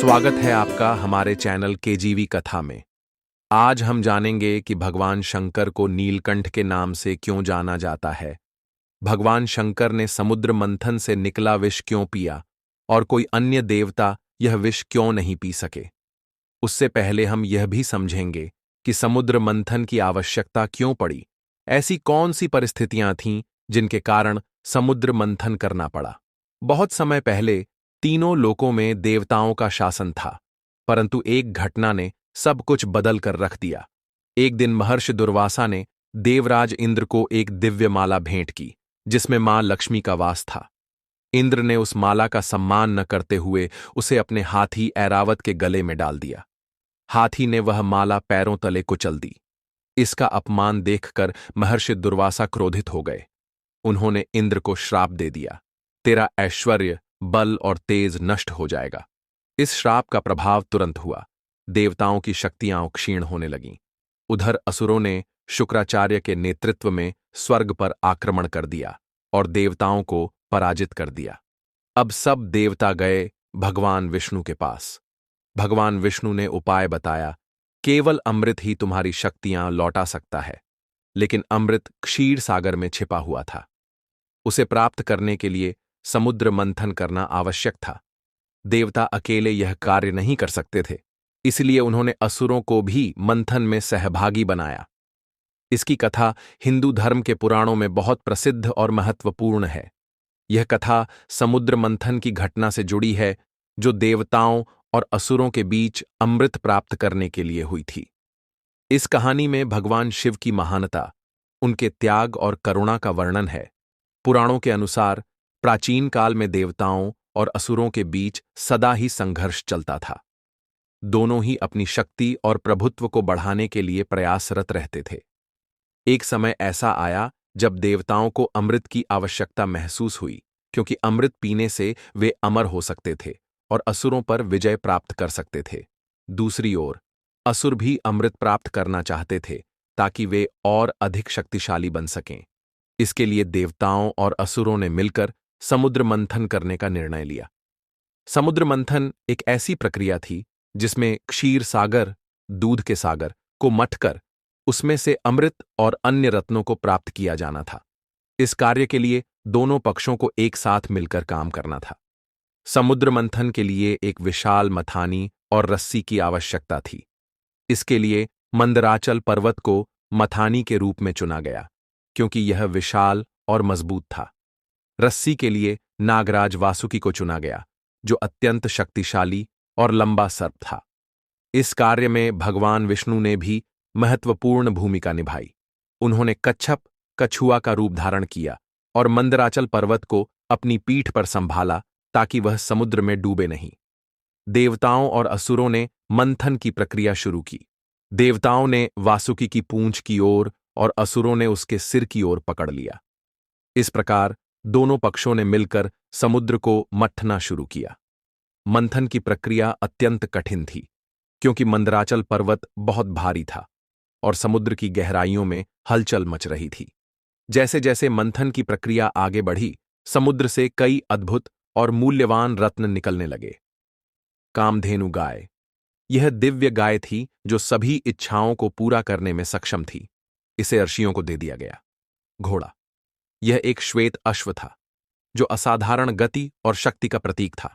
स्वागत है आपका हमारे चैनल केजीवी कथा में। आज हम जानेंगे कि भगवान शंकर को नीलकंठ के नाम से क्यों जाना जाता है। भगवान शंकर ने समुद्र मंथन से निकला विष क्यों पिया और कोई अन्य देवता यह विष क्यों नहीं पी सके। उससे पहले हम यह भी समझेंगे कि समुद्र मंथन की आवश्यकता क्यों पड़ी। ऐसी कौन सी परिस्थितियां थीं जिनके कारण समुद्र मंथन करना पड़ा। बहुत समय पहले तीनों लोकों में देवताओं का शासन था, परंतु एक घटना ने सब कुछ बदल कर रख दिया। एक दिन महर्षि दुर्वासा ने देवराज इंद्र को एक दिव्य माला भेंट की जिसमें मां लक्ष्मी का वास था। इंद्र ने उस माला का सम्मान न करते हुए उसे अपने हाथी ऐरावत के गले में डाल दिया। हाथी ने वह माला पैरों तले कुचल दी। इसका अपमान देखकर महर्षि दुर्वासा क्रोधित हो गए। उन्होंने इंद्र को श्राप दे दिया, तेरा ऐश्वर्य, बल और तेज नष्ट हो जाएगा। इस श्राप का प्रभाव तुरंत हुआ। देवताओं की शक्तियां क्षीण होने लगीं। उधर असुरों ने शुक्राचार्य के नेतृत्व में स्वर्ग पर आक्रमण कर दिया और देवताओं को पराजित कर दिया। अब सब देवता गए भगवान विष्णु के पास। भगवान विष्णु ने उपाय बताया, केवल अमृत ही तुम्हारी शक्तियां लौटा सकता है। लेकिन अमृत क्षीर सागर में छिपा हुआ था। उसे प्राप्त करने के लिए समुद्र मंथन करना आवश्यक था। देवता अकेले यह कार्य नहीं कर सकते थे, इसलिए उन्होंने असुरों को भी मंथन में सहभागी बनाया। इसकी कथा हिंदू धर्म के पुराणों में बहुत प्रसिद्ध और महत्वपूर्ण है। यह कथा समुद्र मंथन की घटना से जुड़ी है जो देवताओं और असुरों के बीच अमृत प्राप्त करने के लिए हुई थी। इस कहानी में भगवान शिव की महानता, उनके त्याग और करुणा का वर्णन है। पुराणों के अनुसार प्राचीन काल में देवताओं और असुरों के बीच सदा ही संघर्ष चलता था। दोनों ही अपनी शक्ति और प्रभुत्व को बढ़ाने के लिए प्रयासरत रहते थे। एक समय ऐसा आया जब देवताओं को अमृत की आवश्यकता महसूस हुई, क्योंकि अमृत पीने से वे अमर हो सकते थे और असुरों पर विजय प्राप्त कर सकते थे। दूसरी ओर असुर भी अमृत प्राप्त करना चाहते थे ताकि वे और अधिक शक्तिशाली बन सकें। इसके लिए देवताओं और असुरों ने मिलकर समुद्र मंथन करने का निर्णय लिया। समुद्र मंथन एक ऐसी प्रक्रिया थी जिसमें क्षीर सागर, दूध के सागर, को मथकर उसमें से अमृत और अन्य रत्नों को प्राप्त किया जाना था। इस कार्य के लिए दोनों पक्षों को एक साथ मिलकर काम करना था। समुद्र मंथन के लिए एक विशाल मथानी और रस्सी की आवश्यकता थी। इसके लिए मंदराचल पर्वत को मथानी के रूप में चुना गया, क्योंकि यह विशाल और मजबूत था। रस्सी के लिए नागराज वासुकी को चुना गया, जो अत्यंत शक्तिशाली और लंबा सर्प था। इस कार्य में भगवान विष्णु ने भी महत्वपूर्ण भूमिका निभाई। उन्होंने कच्छप, कछुआ का रूप धारण किया और मंदराचल पर्वत को अपनी पीठ पर संभाला ताकि वह समुद्र में डूबे नहीं। देवताओं और असुरों ने मंथन की प्रक्रिया शुरू की। देवताओं ने वासुकी की पूंछ की ओर और असुरों ने उसके सिर की ओर पकड़ लिया। इस प्रकार दोनों पक्षों ने मिलकर समुद्र को मथना शुरू किया। मंथन की प्रक्रिया अत्यंत कठिन थी, क्योंकि मंदराचल पर्वत बहुत भारी था और समुद्र की गहराइयों में हलचल मच रही थी। जैसे जैसे मंथन की प्रक्रिया आगे बढ़ी, समुद्र से कई अद्भुत और मूल्यवान रत्न निकलने लगे। कामधेनु गाय, यह दिव्य गाय थी जो सभी इच्छाओं को पूरा करने में सक्षम थी। इसे ऋषियों को दे दिया गया। घोड़ा, यह एक श्वेत अश्व था जो असाधारण गति और शक्ति का प्रतीक था।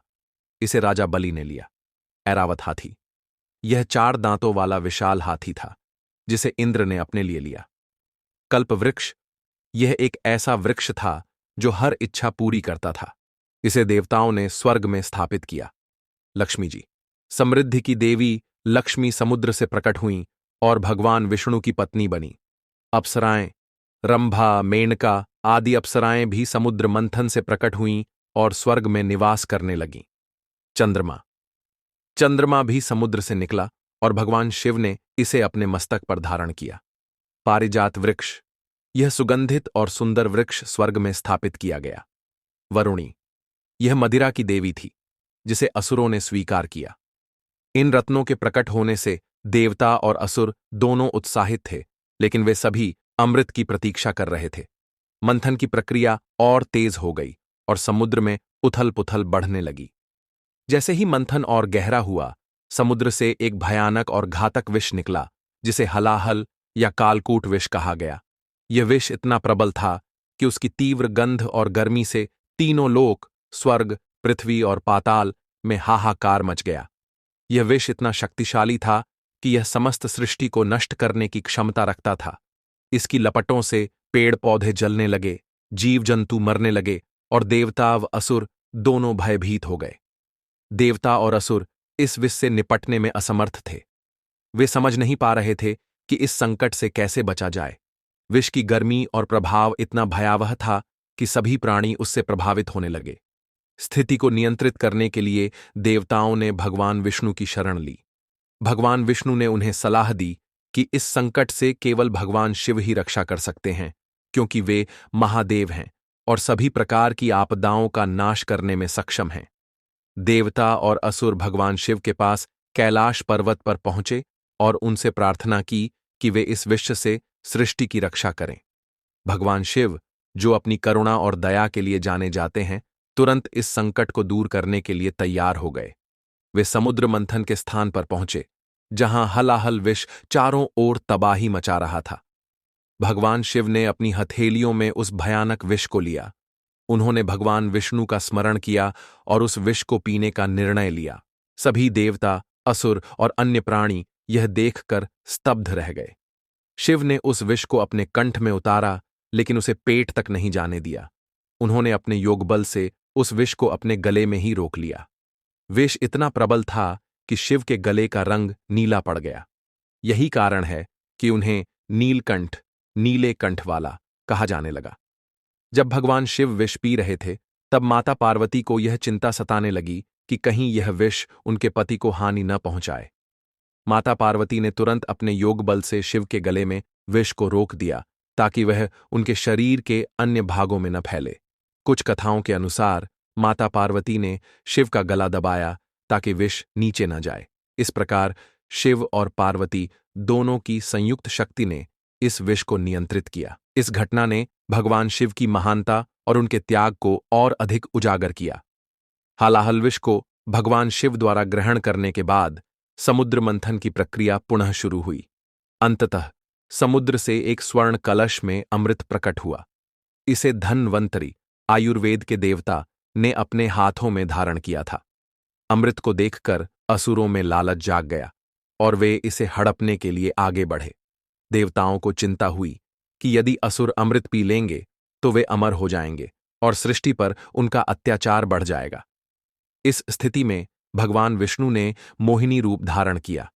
इसे राजा बलि ने लिया। ऐरावत हाथी, यह 4 दांतों वाला विशाल हाथी था जिसे इंद्र ने अपने लिए लिया। कल्प वृक्ष, यह एक ऐसा वृक्ष था जो हर इच्छा पूरी करता था। इसे देवताओं ने स्वर्ग में स्थापित किया। लक्ष्मी जी, समृद्धि की देवी लक्ष्मी समुद्र से प्रकट हुईं और भगवान विष्णु की पत्नी बनी। अप्सराएं, रंभा, मेनका आदि अप्सराएं भी समुद्र मंथन से प्रकट हुईं और स्वर्ग में निवास करने लगीं। चंद्रमा, चंद्रमा भी समुद्र से निकला और भगवान शिव ने इसे अपने मस्तक पर धारण किया। पारिजात वृक्ष, यह सुगंधित और सुंदर वृक्ष स्वर्ग में स्थापित किया गया। वरुणी, यह मदिरा की देवी थी जिसे असुरों ने स्वीकार किया। इन रत्नों के प्रकट होने से देवता और असुर दोनों उत्साहित थे, लेकिन वे सभी अमृत की प्रतीक्षा कर रहे थे। मंथन की प्रक्रिया और तेज हो गई और समुद्र में उथल पुथल बढ़ने लगी। जैसे ही मंथन और गहरा हुआ, समुद्र से एक भयानक और घातक विष निकला, जिसे हलाहल या कालकूट विष कहा गया। यह विष इतना प्रबल था कि उसकी तीव्र गंध और गर्मी से तीनों लोक, स्वर्ग, पृथ्वी और पाताल में हाहाकार मच गया। यह विष इतना शक्तिशाली था कि यह समस्त सृष्टि को नष्ट करने की क्षमता रखता था। इसकी लपटों से पेड़ पौधे जलने लगे, जीव जंतु मरने लगे और देवता व असुर दोनों भयभीत हो गए। देवता और असुर इस विष से निपटने में असमर्थ थे। वे समझ नहीं पा रहे थे कि इस संकट से कैसे बचा जाए। विष की गर्मी और प्रभाव इतना भयावह था कि सभी प्राणी उससे प्रभावित होने लगे। स्थिति को नियंत्रित करने के लिए देवताओं ने भगवान विष्णु की शरण ली। भगवान विष्णु ने उन्हें सलाह दी कि इस संकट से केवल भगवान शिव ही रक्षा कर सकते हैं, क्योंकि वे महादेव हैं और सभी प्रकार की आपदाओं का नाश करने में सक्षम हैं। देवता और असुर भगवान शिव के पास कैलाश पर्वत पर पहुंचे और उनसे प्रार्थना की कि वे इस विश्व से सृष्टि की रक्षा करें। भगवान शिव, जो अपनी करुणा और दया के लिए जाने जाते हैं, तुरंत इस संकट को दूर करने के लिए तैयार हो गए। वे समुद्र मंथन के स्थान पर पहुंचे, जहां हलाहल विष चारों ओर तबाही मचा रहा था। भगवान शिव ने अपनी हथेलियों में उस भयानक विष को लिया। उन्होंने भगवान विष्णु का स्मरण किया और उस विष को पीने का निर्णय लिया। सभी देवता, असुर और अन्य प्राणी यह देखकर स्तब्ध रह गए। शिव ने उस विष को अपने कंठ में उतारा, लेकिन उसे पेट तक नहीं जाने दिया। उन्होंने अपने योगबल से उस विष को अपने गले में ही रोक लिया। विष इतना प्रबल था कि शिव के गले का रंग नीला पड़ गया। यही कारण है कि उन्हें नीलकंठ, नीले कंठ वाला कहा जाने लगा। जब भगवान शिव विष पी रहे थे, तब माता पार्वती को यह चिंता सताने लगी कि कहीं यह विष उनके पति को हानि न पहुंचाए। माता पार्वती ने तुरंत अपने योग बल से शिव के गले में विष को रोक दिया, ताकि वह उनके शरीर के अन्य भागों में न फैले। कुछ कथाओं के अनुसार माता पार्वती ने शिव का गला दबाया ताकि विष नीचे न जाए। इस प्रकार शिव और पार्वती दोनों की संयुक्त शक्ति ने इस विष को नियंत्रित किया। इस घटना ने भगवान शिव की महानता और उनके त्याग को और अधिक उजागर किया। हलाहल विष को भगवान शिव द्वारा ग्रहण करने के बाद समुद्र मंथन की प्रक्रिया पुनः शुरू हुई। अंततः समुद्र से एक स्वर्ण कलश में अमृत प्रकट हुआ। इसे धन्वंतरी, आयुर्वेद के देवता, ने अपने हाथों में धारण किया था। अमृत को देखकर असुरों में लालच जाग गया और वे इसे हड़पने के लिए आगे बढ़े। देवताओं को चिंता हुई कि यदि असुर अमृत पी लेंगे तो वे अमर हो जाएंगे और सृष्टि पर उनका अत्याचार बढ़ जाएगा। इस स्थिति में भगवान विष्णु ने मोहिनी रूप धारण किया।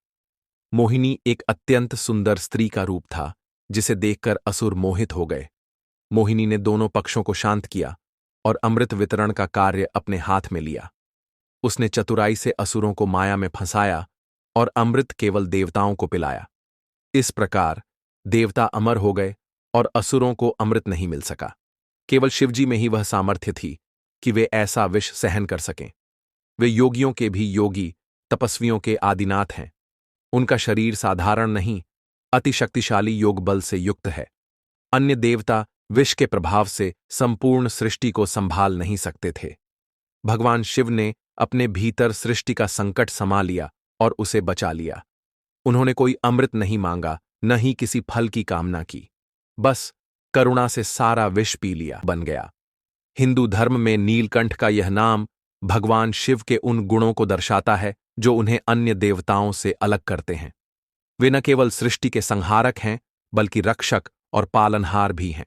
मोहिनी एक अत्यंत सुंदर स्त्री का रूप था, जिसे देखकर असुर मोहित हो गए। मोहिनी ने दोनों पक्षों को शांत किया और अमृत वितरण का कार्य अपने हाथ में लिया। उसने चतुराई से असुरों को माया में फंसाया और अमृत केवल देवताओं को पिलाया। इस प्रकार देवता अमर हो गए और असुरों को अमृत नहीं मिल सका। केवल शिवजी में ही वह सामर्थ्य थी कि वे ऐसा विष सहन कर सकें। वे योगियों के भी योगी, तपस्वियों के आदिनाथ हैं। उनका शरीर साधारण नहीं, अति शक्तिशाली योग बल से युक्त है। अन्य देवता विष के प्रभाव से संपूर्ण सृष्टि को संभाल नहीं सकते थे। भगवान शिव ने अपने भीतर सृष्टि का संकट समा लिया और उसे बचा लिया। उन्होंने कोई अमृत नहीं मांगा, न ही किसी फल की कामना की। बस करुणा से सारा विष पी लिया बन गया। हिंदू धर्म में नीलकंठ का यह नाम भगवान शिव के उन गुणों को दर्शाता है जो उन्हें अन्य देवताओं से अलग करते हैं। वे न केवल सृष्टि के संहारक हैं, बल्कि रक्षक और पालनहार भी हैं।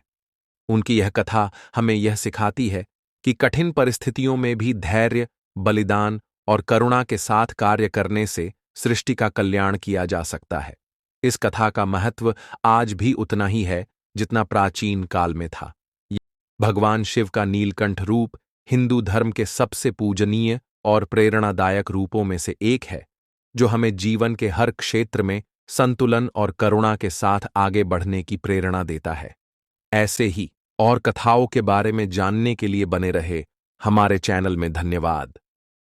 उनकी यह कथा हमें यह सिखाती है कि कठिन परिस्थितियों में भी धैर्य, बलिदान और करुणा के साथ कार्य करने से सृष्टि का कल्याण किया जा सकता है। इस कथा का महत्व आज भी उतना ही है जितना प्राचीन काल में था। भगवान शिव का नीलकंठ रूप हिंदू धर्म के सबसे पूजनीय और प्रेरणादायक रूपों में से एक है, जो हमें जीवन के हर क्षेत्र में संतुलन और करुणा के साथ आगे बढ़ने की प्रेरणा देता है। ऐसे ही और कथाओं के बारे में जानने के लिए बने रहे हमारे चैनल में। धन्यवाद।